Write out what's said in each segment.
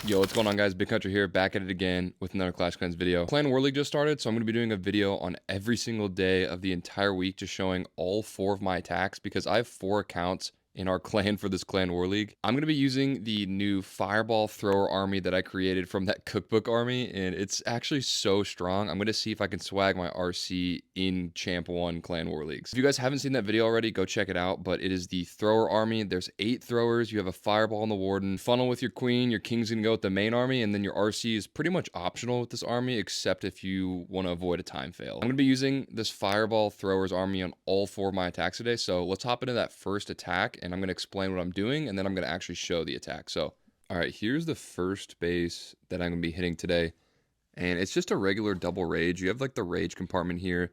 Yo, what's going on, guys? Big Country here, back at it again with another Clash Clans video. Clan War League just started, so I'm going to be doing a video on every single day of the entire week, just showing all 4 of my attacks, because I have 4 accounts in our clan for this Clan War League. I'm going to be using the new Fireball Thrower army that I created from that cookbook army, and it's actually so strong. I'm going to see if I can swag my RC in Champ 1 Clan War Leagues. If you guys haven't seen that video already, go check it out, but it is the Thrower army. There's 8 throwers. You have a Fireball on the Warden. Funnel with your Queen. Your King's going to go with the main army, and then your RC is pretty much optional with this army, except if you want to avoid a time fail. I'm going to be using this Fireball Throwers army on all 4 of my attacks today, so let's hop into that first attack, and I'm going to explain what I'm doing, and then I'm going to actually show the attack. So, all right, here's the first base that I'm going to be hitting today, and it's just a regular double rage. You have like the rage compartment here,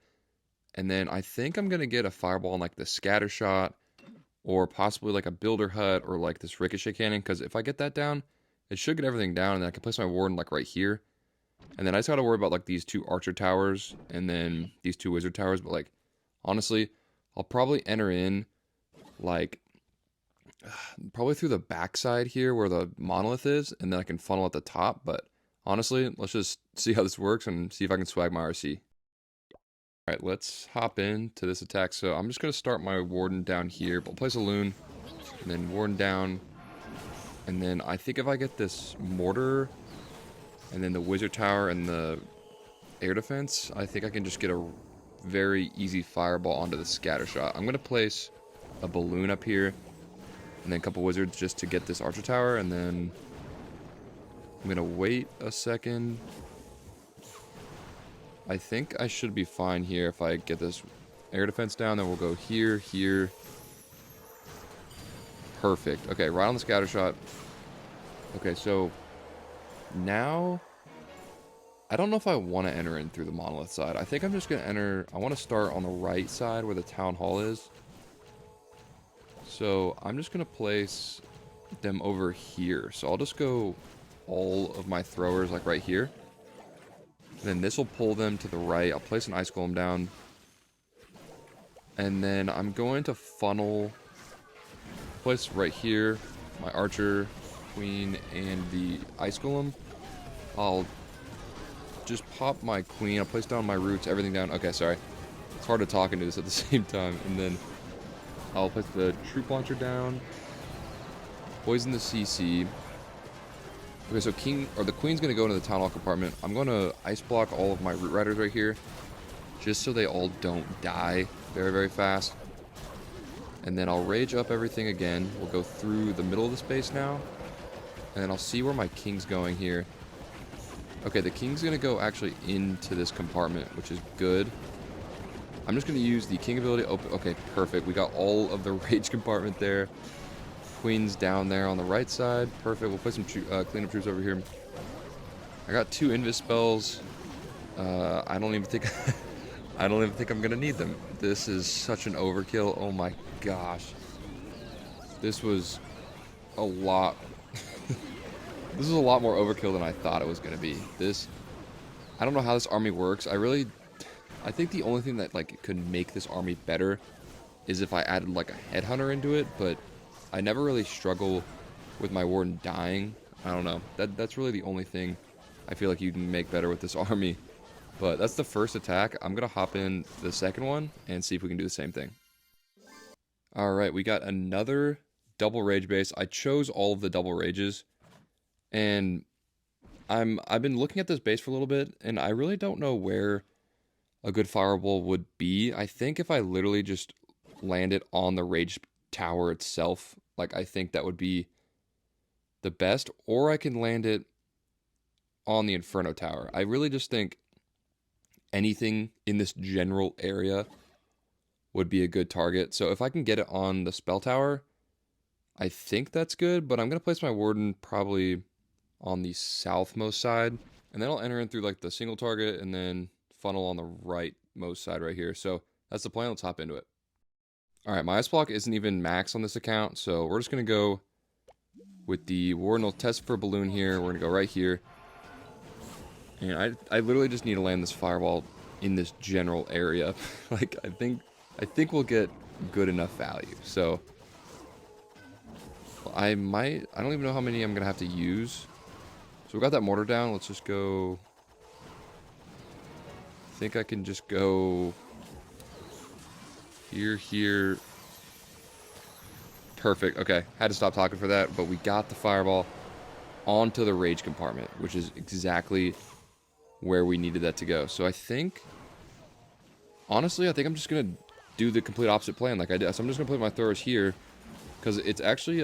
and then I think I'm going to get a fireball on like the scatter shot, or possibly like a builder hut, or like this ricochet cannon, because if I get that down, it should get everything down, and then I can place my warden like right here. And then I just got to worry about like these 2 archer towers, and then these 2 wizard towers, but like, honestly, I'll probably enter in like probably through the backside here where the monolith is, and then I can funnel at the top. But honestly, let's just see how this works and see if I can swag my RC. Alright, let's hop into this attack. So I'm just going to start my warden down here, but I'll place a loon, and then warden down, and then I think if I get this mortar, and then the wizard tower and the air defense, I think I can just get a very easy fireball onto the scatter shot. I'm going to place a balloon up here, and then a couple wizards just to get this archer tower, and then I'm gonna wait a second. I think I should be fine here if I get this air defense down. Then we'll go here, here. Perfect. Okay, right on the scatter shot. Okay, so now I don't know if I want to enter in through the monolith side. I think I'm just gonna enter. I want to start on the right side where the town hall is. So I'm just going to place them over here. So I'll just go all of my throwers like right here. Then this will pull them to the right. I'll place an ice golem down. And then I'm going to funnel, place right here, my archer, queen, and the ice golem. I'll just pop my queen. I'll place down my roots, everything down. Okay, sorry. It's hard to talk and do this at the same time. And then I'll put the troop launcher down, poison the CC. Okay, so the queen's gonna go into the town hall compartment. I'm gonna ice block all of my root riders right here, just so they all don't die very, very fast. And then I'll rage up everything again. We'll go through the middle of the space now, and then I'll see where my king's going here. Okay, the king's gonna go actually into this compartment, which is good. I'm just going to use the king ability. Open. Okay, perfect. We got all of the rage compartment there. Queen's down there on the right side. Perfect. We'll put some cleanup troops over here. I got 2 invis spells. I don't even think I don't even think I'm going to need them. This is such an overkill. Oh my gosh. This was a lot. This is a lot more overkill than I thought it was going to be. I don't know how this army works. I think the only thing that like could make this army better is if I added like a headhunter into it, but I never really struggle with my warden dying. I don't know. That's really the only thing I feel like you can make better with this army. But that's the first attack. I'm gonna hop in the second one and see if we can do the same thing. Alright, we got another double rage base. I chose all of the double rages, and I've been looking at this base for a little bit, and I really don't know where a good fireball would be. I think if I literally just land it on the rage tower itself, like I think that would be the best, or I can land it on the inferno tower. I really just think anything in this general area would be a good target. So if I can get it on the spell tower, I think that's good, but I'm going to place my warden probably on the southmost side, and then I'll enter in through like the single target and then funnel on the rightmost side right here. So that's the plan. Let's hop into it. All right, my ice block isn't even max on this account, so we're just going to go with the warden. We'll test for a balloon here. We're going to go right here. And I literally just need to land this fireball in this general area. Like, I think we'll get good enough value. So I don't even know how many I'm going to have to use. So we got that mortar down. Let's just go. I think I can just go here. Perfect. Okay, had to stop talking for that, but we got the fireball onto the rage compartment, which is exactly where we needed that to go. So I think, honestly, I think I'm just gonna do the complete opposite plan like I did. So I'm just gonna put my throwers here because it's actually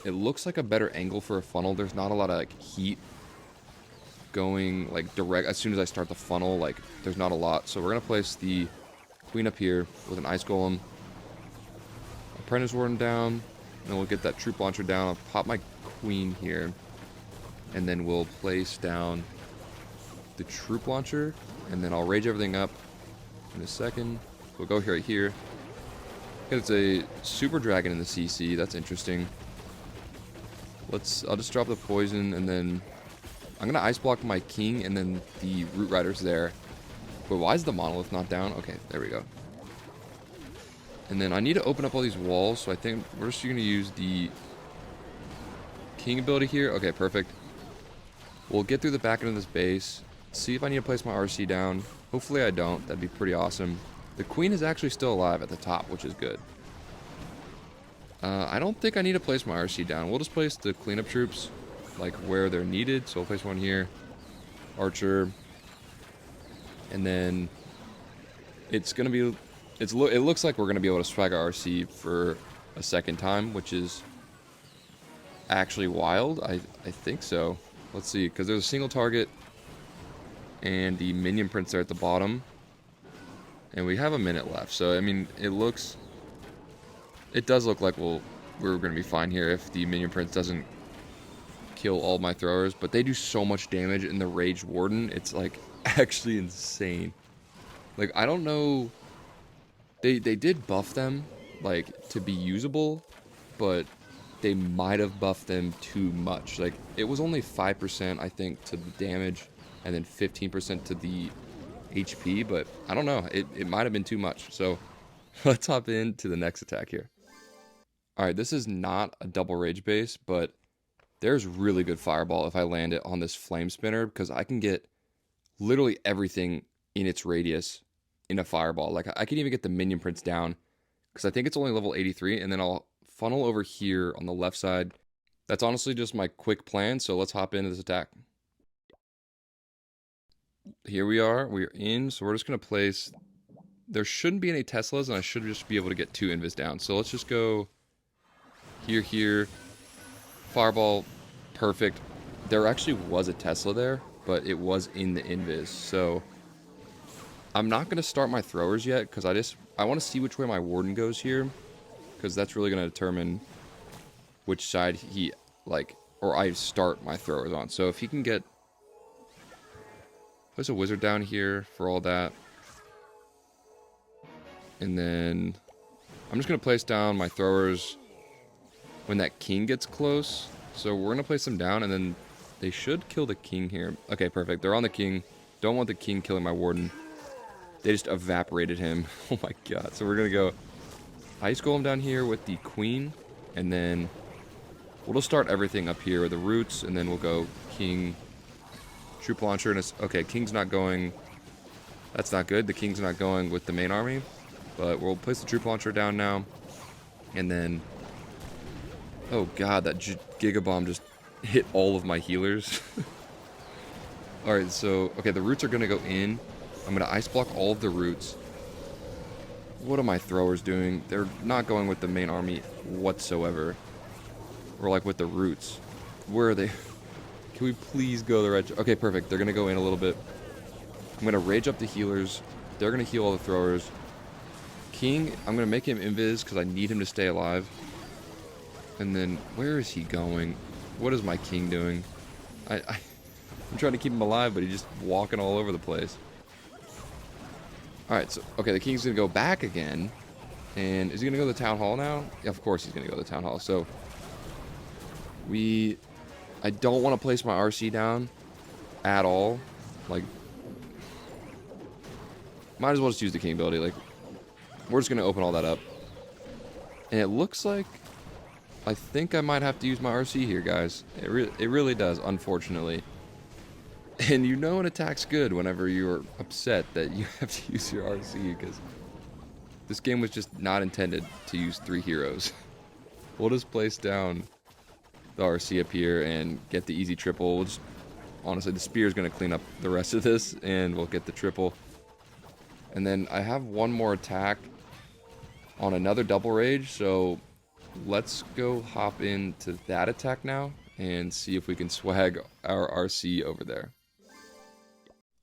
it looks like a better angle for a funnel. There's not a lot of like heat going like direct as soon as I start the funnel. Like there's not a lot. So we're gonna place the queen up here with an ice golem, apprentice warden down, and then we'll get that troop launcher down. I'll pop my queen here, and then we'll place down the troop launcher, and then I'll rage everything up in a second. We'll go right here. It's a super dragon in the CC. That's interesting. I'll just drop the poison, and then I'm gonna ice block my king, and then the root rider's there. But why is the monolith not down? Okay, there we go. And then I need to open up all these walls, so I think we're just gonna use the king ability here. Okay, perfect. We'll get through the back end of this base. See if I need to place my RC down. Hopefully I don't. That'd be pretty awesome. The queen is actually still alive at the top, which is good. I don't think I need to place my RC down. We'll just place the cleanup troops like where they're needed. So we'll place one here. Archer. And then it's going to be... it looks like we're going to be able to swag our RC for a second time, which is actually wild. I think so. Let's see, because there's a single target and the minion prints there at the bottom. And we have a minute left. So, I mean, it does look like we're going to be fine here if the minion prince doesn't kill all my throwers. But they do so much damage in the Rage Warden. It's, like, actually insane. Like, I don't know. They did buff them, like, to be usable. But they might have buffed them too much. Like, it was only 5%, I think, to the damage. And then 15% to the HP. But I don't know. It might have been too much. So, let's hop into the next attack here. Alright, this is not a double rage base, but there's really good fireball if I land it on this flame spinner, because I can get literally everything in its radius in a fireball. Like, I can even get the minion prints down, because I think it's only level 83, and then I'll funnel over here on the left side. That's honestly just my quick plan, so let's hop into this attack. Here we're in, so we're just going to place... There shouldn't be any Teslas, and I should just be able to get 2 invis down. So let's just go... Here. Fireball. Perfect. There actually was a Tesla there, but it was in the invis. So I'm not going to start my throwers yet, because I want to see which way my warden goes here, because that's really going to determine which side I start my throwers on. So if he can get... There's a wizard down here for all that. And then I'm just going to place down my throwers when that king gets close. So we're going to place them down, and then they should kill the king here. Okay, perfect. They're on the king. Don't want the king killing my warden. They just evaporated him. Oh my god. So we're going to go ice golem down here with the queen, and then we'll just start everything up here with the roots, and then we'll go king, troop launcher, and okay, king's not going. That's not good. The king's not going with the main army, but we'll place the troop launcher down now, and then... Oh god, that Giga Bomb just hit all of my healers. Alright, so... Okay, the roots are going to go in. I'm going to ice block all of the roots. What are my throwers doing? They're not going with the main army whatsoever. Or like with the roots. Where are they? Can we please go the right... Okay, perfect. They're going to go in a little bit. I'm going to rage up the healers. They're going to heal all the throwers. King, I'm going to make him invis because I need him to stay alive. And then, where is he going? What is my king doing? I'm trying to keep him alive, but he's just walking all over the place. Alright, so, okay, the king's going to go back again. And is he going to go to the town hall now? Yeah, of course he's going to go to the town hall. So, I don't want to place my RC down at all. Like, might as well just use the king ability. Like, we're just going to open all that up. And it looks like... I think I might have to use my RC here, guys. It really does, unfortunately. And you know an attack's good whenever you're upset that you have to use your RC, because this game was just not intended to use 3 heroes. We'll just place down the RC up here and get the easy triple. We'll just, honestly, the spear is going to clean up the rest of this, and we'll get the triple. And then I have one more attack on another double rage, so let's go hop into that attack now and see if we can swag our RC over there.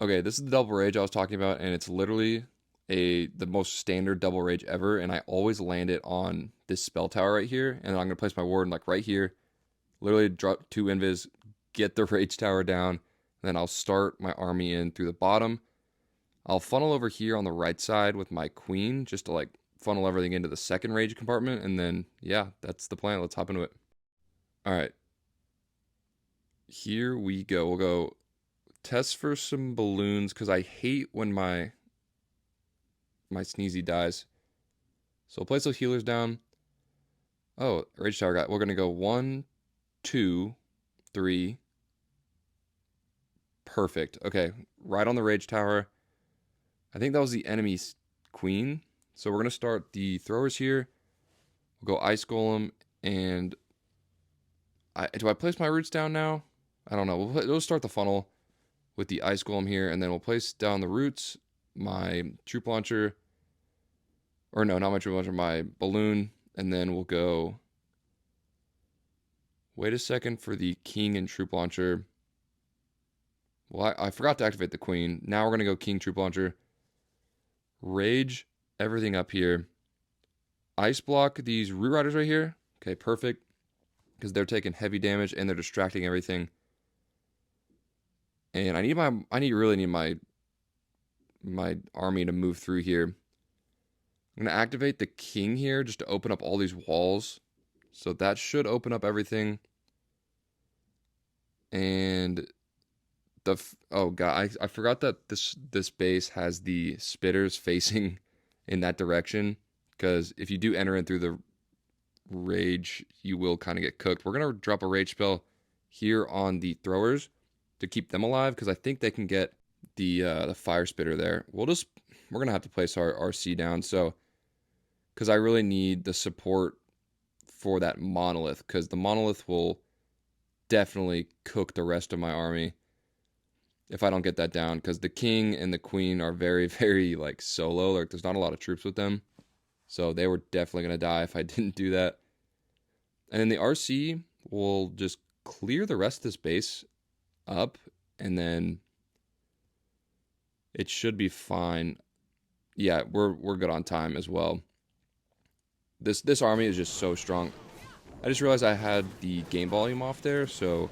Okay, this is the double rage I was talking about, and it's literally the most standard double rage ever, and I always land it on this spell tower right here, and I'm going to place my ward like right here, literally drop 2 invis, get the rage tower down, and then I'll start my army in through the bottom. I'll funnel over here on the right side with my queen, just to like funnel everything into the second rage compartment, and then, yeah, that's the plan. Let's hop into it. Alright. Here we go. We'll go test for some balloons, because I hate when my Sneezy dies. So we'll place those healers down. Oh, rage tower guy. We're going to go 1, 2, 3. Perfect. Okay, right on the rage tower. I think that was the enemy's queen. So we're going to start the throwers here. We'll go Ice Golem, and do I place my roots down now? I don't know. We'll start the funnel with the Ice Golem here, and then we'll place down the roots, my troop launcher, or no, not my troop launcher, my balloon, and then we'll go, wait a second for the king and troop launcher. Well, I forgot to activate the queen. Now we're going to go king, troop launcher, rage everything up here, ice block these root riders right here. Okay, perfect, because they're taking heavy damage and they're distracting everything. And I really need my army to move through here. I'm going to activate the king here just to open up all these walls. So that should open up everything. And oh god, I forgot that this base has the spitters facing in that direction, because if you do enter in through the rage, you will kind of get cooked. We're going to drop a rage spell here on the throwers to keep them alive, because I think they can get the fire spitter there. We're gonna have to place our RC down, so because I really need the support for that monolith, because the monolith will definitely cook the rest of my army if I don't get that down, because the king and the queen are very, very like solo. Like there's not a lot of troops with them, so they were definitely gonna die if I didn't do that. And then the RC will just clear the rest of this base up, and then it should be fine. Yeah, we're good on time as well. This army is just so strong. I just realized I had the game volume off there, so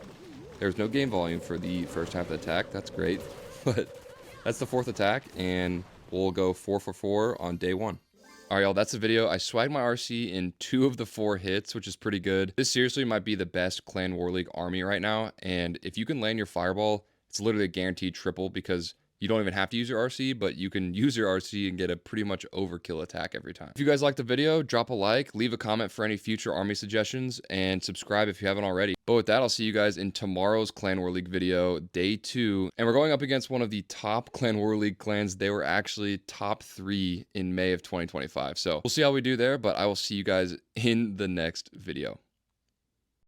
there's no game volume for the first half of the attack. That's great. But that's the 4th attack, and we'll go 4 for 4 on day 1. Alright, y'all, that's the video. I swagged my RC in 2 of the 4 hits, which is pretty good. This seriously might be the best Clan War League army right now, and if you can land your fireball, it's literally a guaranteed triple, because you don't even have to use your RC, but you can use your RC and get a pretty much overkill attack every time. If you guys liked the video, drop a like, leave a comment for any future army suggestions, and subscribe if you haven't already. But with that, I'll see you guys in tomorrow's Clan War League video, day 2. And we're going up against one of the top Clan War League clans. They were actually top 3 in May of 2025. So we'll see how we do there, but I will see you guys in the next video.